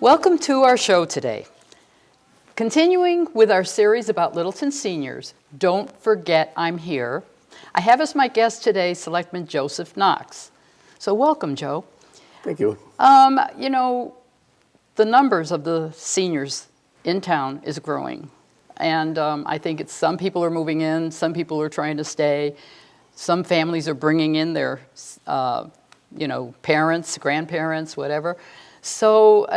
Welcome to our show today. Continuing with our series about Littleton seniors, Don't Forget I'm Here, I have as my guest today Selectman Joseph Knox. So welcome, Joe. Thank you. You know, the numbers of the seniors in town is growing. And I think it's some people are moving in, some people are trying to stay, some families are bringing in their, parents, grandparents, whatever. So,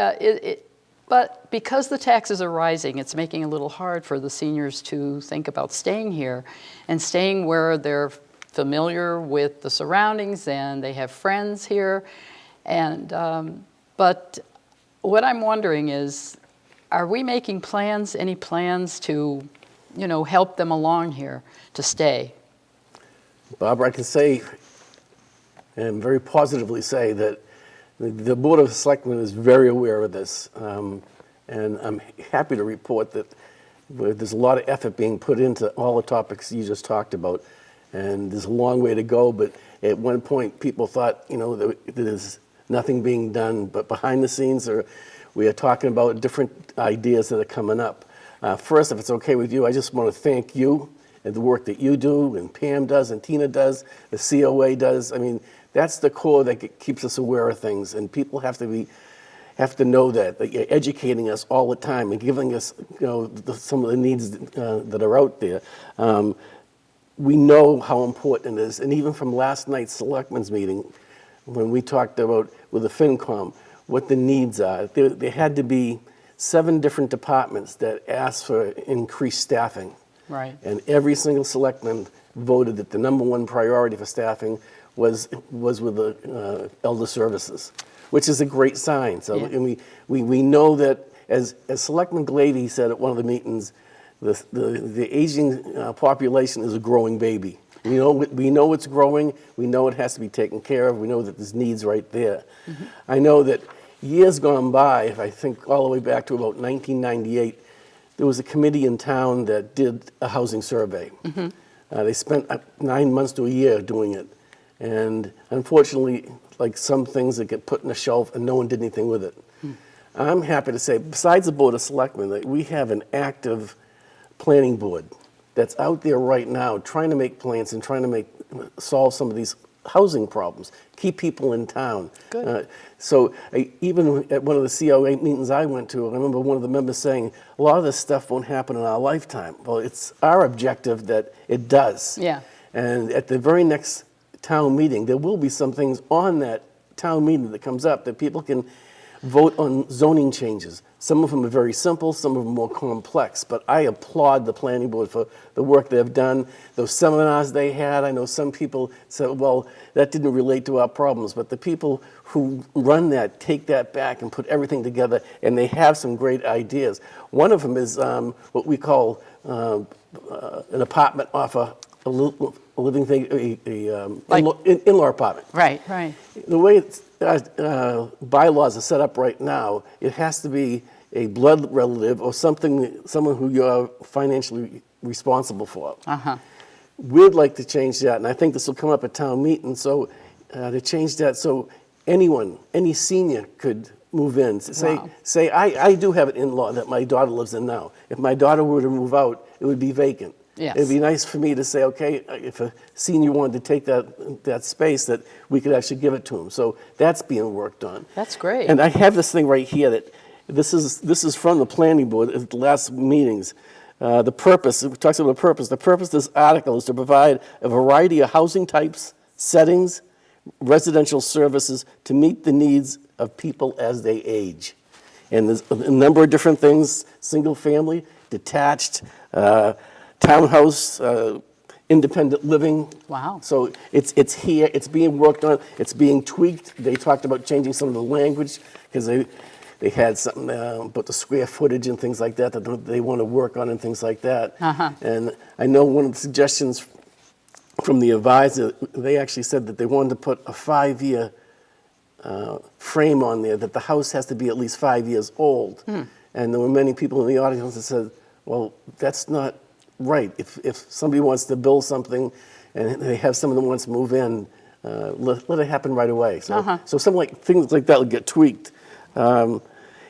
but because the taxes are rising, it's making it a little hard for the seniors to think about staying here and staying where they're familiar with the surroundings and they have friends here. And but what I'm wondering is, are we making plans, any plans to, help them along here to stay? Barbara, I can say, and very positively say, that the Board of Selectmen is very aware of this. And I'm happy to report that there's a lot of effort being put into all the topics you just talked about. And there's a long way to go, but at one point people thought, that there's nothing being done, but behind the scenes we are talking about different ideas that are coming up. First, if it's okay with you, I just want to thank you and the work that you do, and Pam does, and Tina does, the COA does. I mean, that's the core that keeps us aware of things, and people have to know that you're educating us all the time and giving us, some of the needs that are out there. We know how important it is, and even from last night's Selectmen's meeting, when we talked about with the FinCom what the needs are, there had to be 7 different departments that asked for increased staffing. Right. And every single selectman voted that the number one priority for staffing was with the elder services, which is a great sign. So, Yeah. and we know that, as Selectman Glavy said at one of the meetings, the aging population is a growing baby. We know it's growing. We know it has to be taken care of. We know that there's needs right there. Mm-hmm. I know that years gone by, if I think all the way back to about 1998, there was a committee in town that did a housing survey. Mm-hmm. They spent 9 months to a year doing it. And unfortunately, like some things that get put in a shelf and no one did anything with it. Mm. I'm happy to say, besides the Board of Selectmen, that we have an active planning board that's out there right now trying to make plans and trying to solve some of these housing problems, keep people in town. Good. Even at one of the COA meetings I went to, I remember one of the members saying, a lot of this stuff won't happen in our lifetime. Well, it's our objective that it does. Yeah. And at the very next town meeting, there will be some things on that town meeting that comes up that people can vote on zoning changes. Some of them are very simple, some of them more complex, but I applaud the planning board for the work they've done. Those seminars they had, I know some people said, well, that didn't relate to our problems, but the people who run that take that back and put everything together, and they have some great ideas. One of them is what we call an apartment off a living thing, in-law apartment. Right, right. The way bylaws are set up right now, it has to be a blood relative or someone who you're financially responsible for. Uh-huh. We'd like to change that, and I think this will come up at town meeting. So to change that, so any senior could move in. Say I do have an in-law that my daughter lives in now. If my daughter were to move out, it would be vacant. Yes. It'd be nice for me to say, okay, if a senior wanted to take that space, that we could actually give it to him. So that's being worked on. That's great. And I have this thing right here that this is from the planning board at the last meetings. The purpose, it talks about the purpose. The purpose of this article is to provide a variety of housing types, settings, residential services to meet the needs of people as they age. And there's a number of different things: single family, detached, townhouse, independent living. Wow. So it's here, it's being worked on, it's being tweaked. They talked about changing some of the language because they had something about the square footage and things like that they want to work on and things like that. Uh-huh. And I know one of the suggestions from the advisor, they actually said that they wanted to put a 5-year frame on there, that the house has to be at least 5 years old. And there were many people in the audience that said, well, that's not right. If somebody wants to build something and they have someone that wants to move in, let it happen right away. So, so things like that will get tweaked.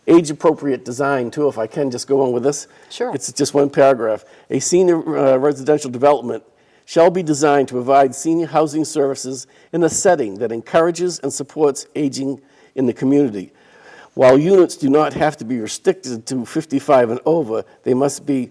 age-appropriate design, too, if I can just go on with this. Sure. It's just one paragraph. A senior residential development shall be designed to provide senior housing services in a setting that encourages and supports aging in the community. While units do not have to be restricted to 55 and over, they must be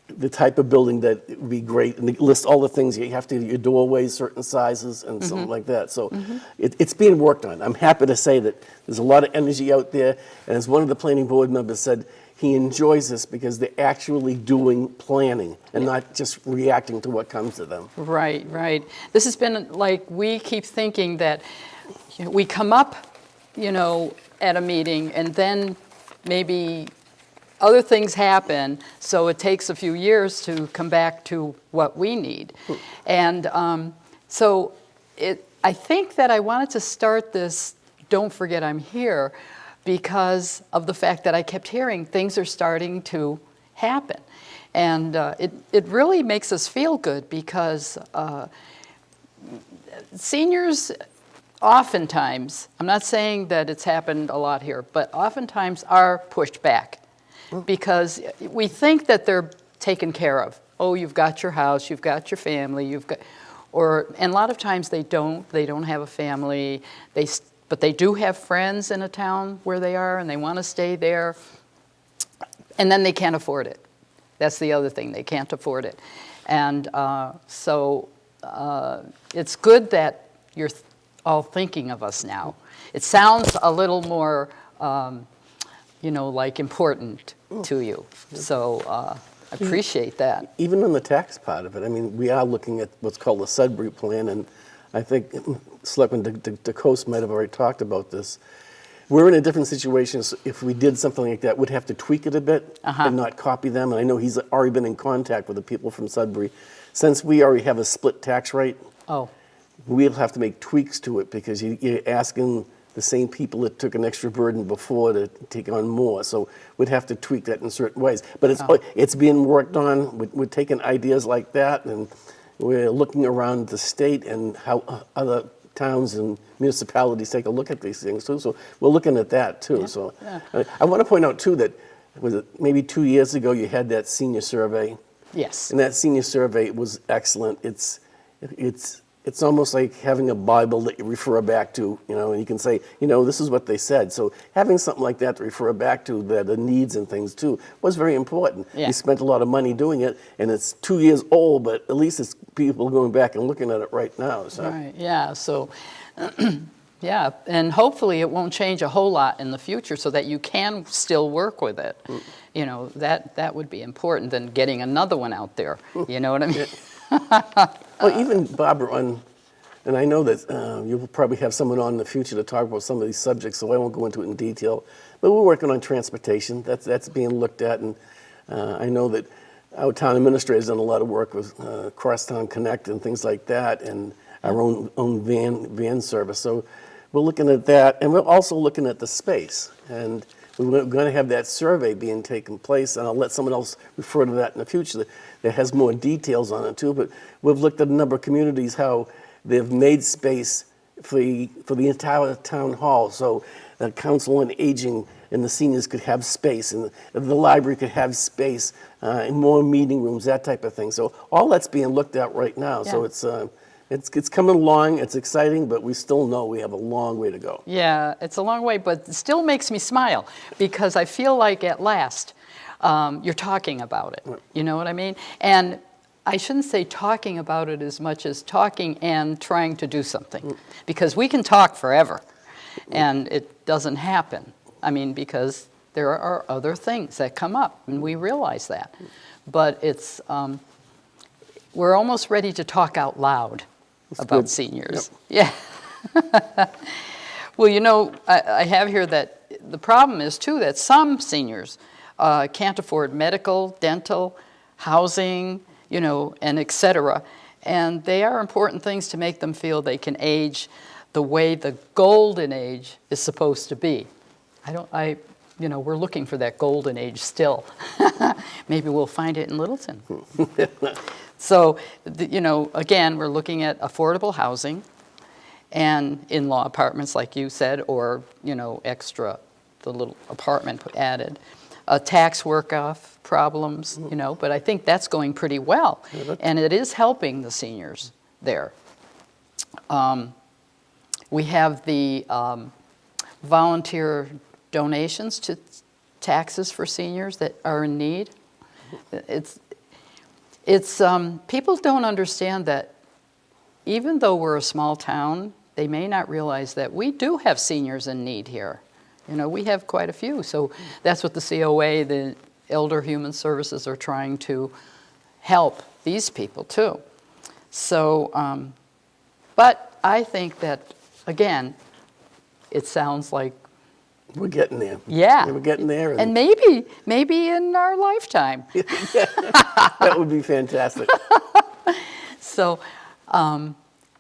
the type of building that would be great, and they list all the things. You have to, your doorways, certain sizes, and something like that. So it's being worked on. I'm happy to say that there's a lot of energy out there, and as one of the planning board members said, he enjoys this because they're actually doing planning and not just reacting to what comes to them. Right, right. This has been like, we keep thinking that we come up, at a meeting, and then maybe other things happen, so it takes a few years to come back to what we need. And so I think that I wanted to start this, Don't Forget I'm Here, because of the fact that I kept hearing things are starting to happen. And it really makes us feel good, because seniors oftentimes, I'm not saying that it's happened a lot here, but oftentimes are pushed back because we think that they're taken care of. Oh, you've got your house, you've got your family, and a lot of times they don't have a family, but they do have friends in a town where they are and they want to stay there, and then they can't afford it. That's the other thing, they can't afford it. And so it's good that you're all thinking of us now. It sounds a little more, like important to you. So I appreciate that. Even on the tax part of it, I mean, we are looking at what's called the Sudbury plan, and I think Selectman DeCoste might have already talked about this. We're in a different situation. So if we did something like that, we'd have to tweak it a bit and not copy them. And I know he's already been in contact with the people from Sudbury. Since we already have a split tax rate, we'll have to make tweaks to it, because you're asking the same people that took an extra burden before to take on more. So we'd have to tweak that in certain ways. But it's being worked on. We're taking ideas like that, and we're looking around the state and how other towns and municipalities take a look at these things too. So we're looking at that too. So I want to point out too that maybe 2 years ago you had that senior survey. Yes. And that senior survey was excellent. It's almost like having a Bible that you refer back to, and you can say, this is what they said. So having something like that to refer back to, the needs and things too, was very important. Yeah. We spent a lot of money doing it, and it's 2 years old, but at least it's people going back and looking at it right now. So. Right, yeah, so, yeah, and hopefully it won't change a whole lot in the future so that you can still work with it. That would be important than getting another one out there, you know what I mean? Well, even Barbara, and I know that you'll probably have someone on in the future to talk about some of these subjects, so I won't go into it in detail. But we're working on transportation. That's being looked at, and I know that our town administrator has done a lot of work with Crosstown Connect and things like that, and our own van service. So we're looking at that, and we're also looking at the space. And we're going to have that survey being taken place, and I'll let someone else refer to that in the future that has more details on it too. But we've looked at a number of communities, how they've made space for the entire town hall, so the council on aging and the seniors could have space, and the library could have space, and more meeting rooms, that type of thing. So all that's being looked at right now. Yeah. So it's coming along, it's exciting, but we still know we have a long way to go. Yeah, it's a long way, but it still makes me smile, because I feel like at last you're talking about it. Right. You know what I mean? And I shouldn't say talking about it as much as talking and trying to do something, because we can talk forever and it doesn't happen. I mean, because there are other things that come up, and we realize that. But we're almost ready to talk out loud. That's about good. Seniors. Yep. Yeah. Well, I have here that the problem is, too, that some seniors can't afford medical, dental, housing, and et cetera. And they are important things to make them feel they can age the way the golden age is supposed to be. We're looking for that golden age still. Maybe we'll find it in Littleton. So, again, we're looking at affordable housing and in-law apartments, like you said, or, extra the little apartment added. Tax work-off problems, you know, but I think that's going pretty well. And it is helping the seniors there. We have the volunteer donations to taxes for seniors that are in need. People don't understand that even though we're a small town, they may not realize that we do have seniors in need here. You know, we have quite a few. So that's what the COA, the Elder Human Services, are trying to help these people too. So, but I think that, again, it sounds like we're getting there. Yeah. We're getting there. And maybe in our lifetime. That would be fantastic. So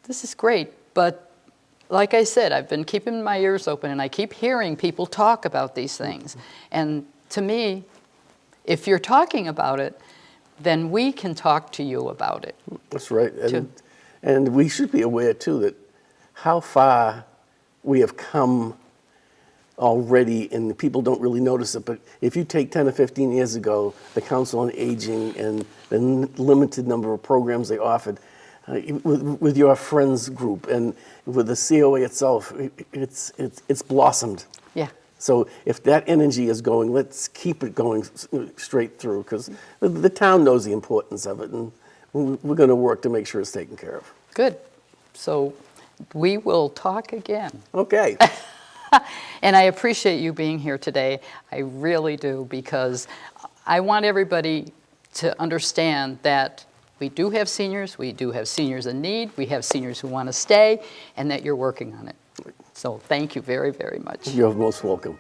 this is great. But like I said, I've been keeping my ears open, and I keep hearing people talk about these things. And to me, if you're talking about it, then we can talk to you about it. That's right. And we should be aware, too, that how far we have come already, and people don't really notice it, but if you take 10 or 15 years ago, the Council on Aging and the limited number of programs they offered, with your friends group and with the COA itself, it's blossomed. Yeah. So if that energy is going, let's keep it going straight through, because the town knows the importance of it, and we're going to work to make sure it's taken care of. Good. So we will talk again. Okay. And I appreciate you being here today. I really do, because I want everybody to understand that we do have seniors in need, we have seniors who want to stay, and that you're working on it. So thank you very, very much. You're most welcome.